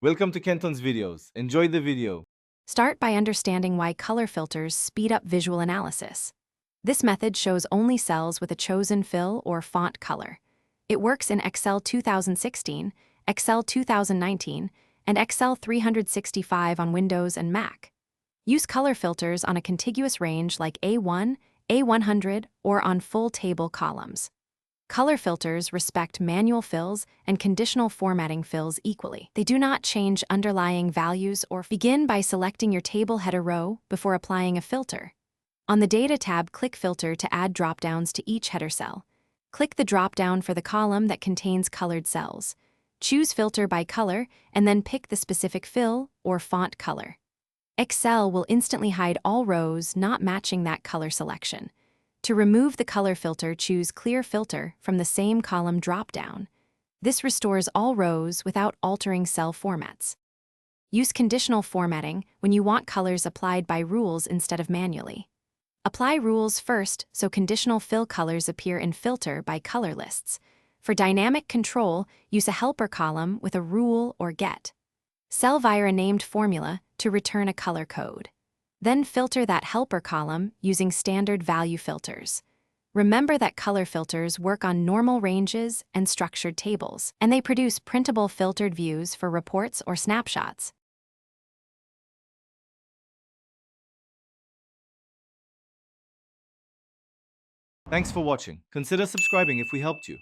Welcome to Kenton's videos. Enjoy the video. Start by understanding why color filters speed up visual analysis. This method shows only cells with a chosen fill or font color. It works in Excel 2016, Excel 2019, and Excel 365 on Windows and Mac. Use color filters on a contiguous range like A1, A100, or on full table columns. Color filters respect manual fills and conditional formatting fills equally. They do not change underlying values or begin by selecting your table header row before applying a filter. On the Data tab, click Filter to add dropdowns to each header cell. Click the dropdown for the column that contains colored cells. Choose Filter by Color and then pick the specific fill or font color. Excel will instantly hide all rows not matching that color selection. To remove the color filter, choose Clear Filter from the same column dropdown. This restores all rows without altering cell formats. Use conditional formatting when you want colors applied by rules instead of manually. Apply rules first so conditional fill colors appear in Filter by Color lists. For dynamic control, use a helper column with a rule or get. Cell via a named formula to return a color code. Then filter that helper column using standard value filters. Remember that color filters work on normal ranges and structured tables, and they produce printable filtered views for reports or snapshots. Thanks for watching. Consider subscribing if we helped you.